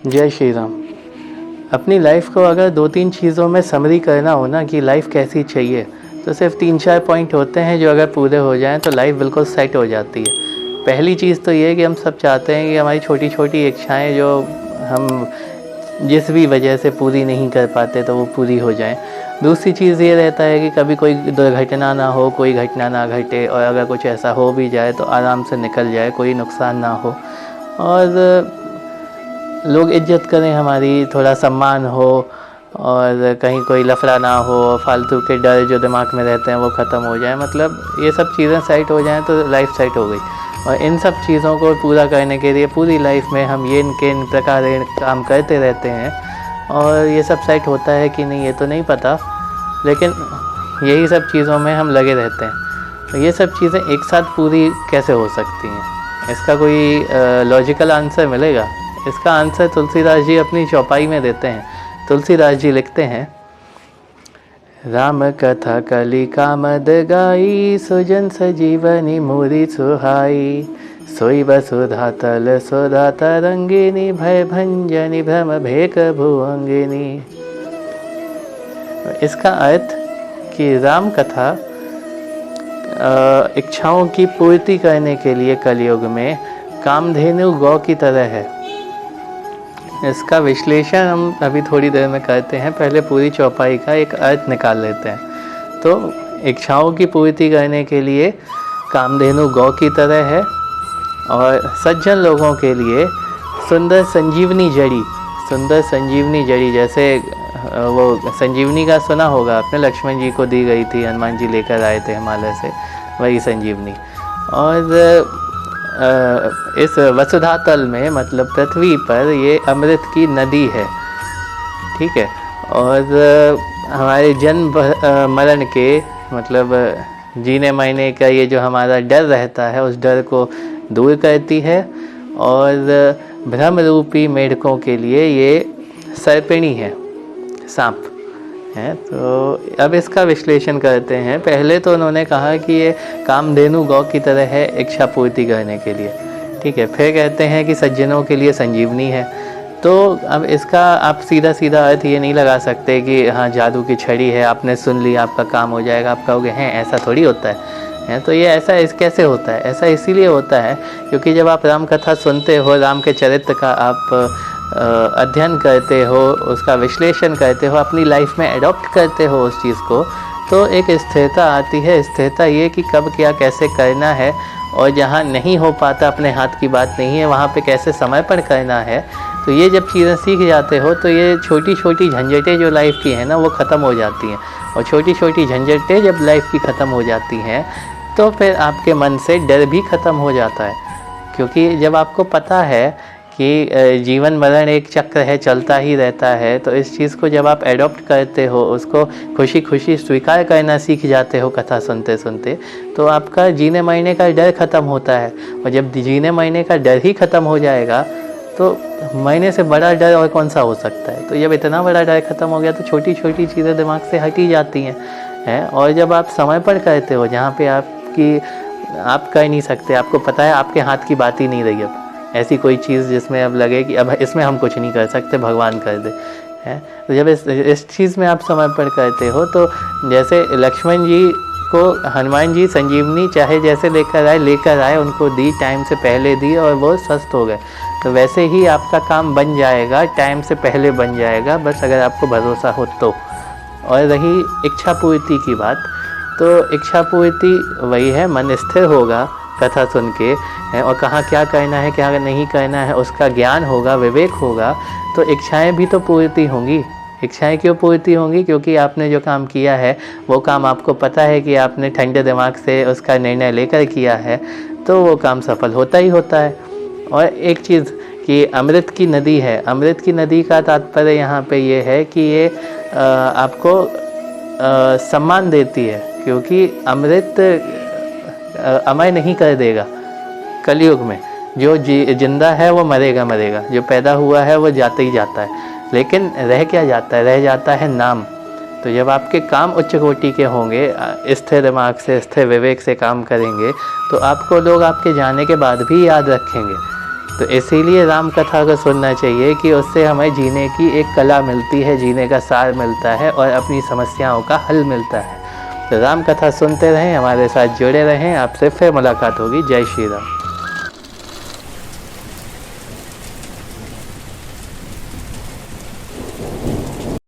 जय श्री राम। अपनी लाइफ को अगर 2-3 चीज़ों में समरी करना हो ना कि लाइफ कैसी चाहिए, तो सिर्फ 3-4 पॉइंट होते हैं जो अगर पूरे हो जाएं तो लाइफ बिल्कुल सेट हो जाती है। पहली चीज़ तो ये है कि हम सब चाहते हैं कि हमारी छोटी छोटी इच्छाएं जो हम जिस भी वजह से पूरी नहीं कर पाते तो वो पूरी हो जाएं। दूसरी चीज़ ये रहता है कि कभी कोई दुर्घटना ना हो, कोई घटना ना घटे, और अगर कुछ ऐसा हो भी जाए तो आराम से निकल जाए, कोई नुकसान ना हो, और लोग इज्जत करें हमारी, थोड़ा सम्मान हो, और कहीं कोई लफड़ा ना हो, फालतू के डर जो दिमाग में रहते हैं वो ख़त्म हो जाए। मतलब ये सब चीज़ें सेट हो जाएं तो लाइफ सेट हो गई। और इन सब चीज़ों को पूरा करने के लिए पूरी लाइफ में हम ये इनके इन प्रकार काम करते रहते हैं, और ये सब सेट होता है कि नहीं ये तो नहीं पता, लेकिन यही सब चीज़ों में हम लगे रहते हैं। तो ये सब चीज़ें एक साथ पूरी कैसे हो सकती हैं, इसका कोई लॉजिकल आंसर मिलेगा? इसका आंसर तुलसीदास जी अपनी चौपाई में देते हैं। तुलसीदास जी लिखते हैं, राम कथा कलि कामद गाई, सुजन सजीवनी मोरी सुहाई, सोई वसुधा तल सुधा तरंगिनी, भय भंजनी भ्रम भेक भुअंगिनी। इसका अर्थ कि राम कथा इच्छाओं की पूर्ति करने के लिए कलयुग में कामधेनु गौ की तरह है। इसका विश्लेषण हम अभी थोड़ी देर में करते हैं, पहले पूरी चौपाई का एक अर्थ निकाल लेते हैं। तो इच्छाओं की पूर्ति करने के लिए कामधेनु गौ की तरह है, और सज्जन लोगों के लिए सुंदर संजीवनी जड़ी, सुंदर संजीवनी जड़ी, जैसे वो संजीवनी का सुना होगा आपने, लक्ष्मण जी को दी गई थी, हनुमान जी लेकर आए थे हिमालय से, वही संजीवनी। और इस वसुधा तल में, मतलब पृथ्वी पर, ये अमृत की नदी है, ठीक है। और हमारे जन्म मरण के, मतलब जीने मरने का ये जो हमारा डर रहता है, उस डर को दूर करती है। और भ्रम रूपी मेढकों के लिए ये सर्पिणी है, सांप है। तो अब इसका विश्लेषण करते हैं। पहले तो उन्होंने कहा कि ये कामधेनु गौ की तरह है इच्छा पूर्ति करने के लिए, ठीक है। फिर कहते हैं कि सज्जनों के लिए संजीवनी है। तो अब इसका आप सीधा सीधा अर्थ ये नहीं लगा सकते कि हाँ जादू की छड़ी है, आपने सुन ली आपका काम हो जाएगा। आप कहोगे हैं ऐसा थोड़ी होता है। तो ये ऐसा कैसे होता है? ऐसा इसीलिए होता है क्योंकि जब आप राम कथा सुनते हो, राम के चरित्र का आप अध्ययन करते हो, उसका विश्लेषण करते हो, अपनी लाइफ में एडॉप्ट करते हो उस चीज़ को, तो एक स्थिरता आती है। स्थिरता ये कि कब क्या कैसे करना है, और जहाँ नहीं हो पाता, अपने हाथ की बात नहीं है, वहाँ पे कैसे समय पर करना है। तो ये जब चीज़ें सीख जाते हो तो ये छोटी छोटी झंझटें जो लाइफ की हैं ना, वो ख़त्म हो जाती हैं। और छोटी छोटी झंझटें जब लाइफ की ख़त्म हो जाती हैं तो फिर आपके मन से डर भी ख़त्म हो जाता है, क्योंकि जब आपको पता है कि जीवन मरण एक चक्र है, चलता ही रहता है, तो इस चीज़ को जब आप एडॉप्ट करते हो, उसको खुशी खुशी स्वीकार करना सीख जाते हो कथा सुनते सुनते, तो आपका जीने मरने का डर ख़त्म होता है। और जब जीने मरने का डर ही ख़त्म हो जाएगा तो मरने से बड़ा डर और कौन सा हो सकता है। तो जब इतना बड़ा डर ख़त्म हो गया तो छोटी छोटी चीज़ें दिमाग से हट ही जाती हैं। और जब आप समय पर करते हो, जहाँ पे आप कर नहीं सकते, आपको पता है आपके हाथ की बात ही नहीं रही, अब ऐसी कोई चीज़ जिसमें अब लगे कि अब इसमें हम कुछ नहीं कर सकते, भगवान कर दे, है। तो जब इस चीज़ में आप समय पर करते हो, तो जैसे लक्ष्मण जी को हनुमान जी संजीवनी चाहे जैसे लेकर आए, उनको दी, टाइम से पहले दी, और वो स्वस्थ हो गए। तो वैसे ही आपका काम बन जाएगा, टाइम से पहले बन जाएगा, बस अगर आपको भरोसा हो तो। और रही इच्छा पूर्ति की बात, तो इच्छा पूर्ति वही है, मन स्थिर होगा कथा सुन के, और कहाँ क्या करना है क्या नहीं करना है उसका ज्ञान होगा, विवेक होगा, तो इच्छाएं भी तो पूर्ति होंगी। इच्छाएं क्यों पूर्ति होंगी? क्योंकि आपने जो काम किया है वो काम आपको पता है कि आपने ठंडे दिमाग से उसका निर्णय लेकर किया है, तो वो काम सफल होता ही होता है। और एक चीज़ कि अमृत की नदी है, अमृत की नदी का तात्पर्य यहाँ पे ये है कि ये आपको सम्मान देती है, क्योंकि अमृत अमर नहीं कर देगा। कलयुग में जो जिंदा है वो मरेगा, जो पैदा हुआ है वो जाते ही जाता है, लेकिन रह क्या जाता है? रह जाता है नाम। तो जब आपके काम उच्च कोटि के होंगे, स्थिर दिमाग से, स्थिर विवेक से काम करेंगे, तो आपको लोग आपके जाने के बाद भी याद रखेंगे। तो इसीलिए राम कथा को सुनना चाहिए कि उससे हमें जीने की एक कला मिलती है, जीने का सार मिलता है और अपनी समस्याओं का हल मिलता है। तो राम कथा सुनते रहें, हमारे साथ जुड़े रहें। आपसे फिर मुलाकात होगी। जय श्री राम।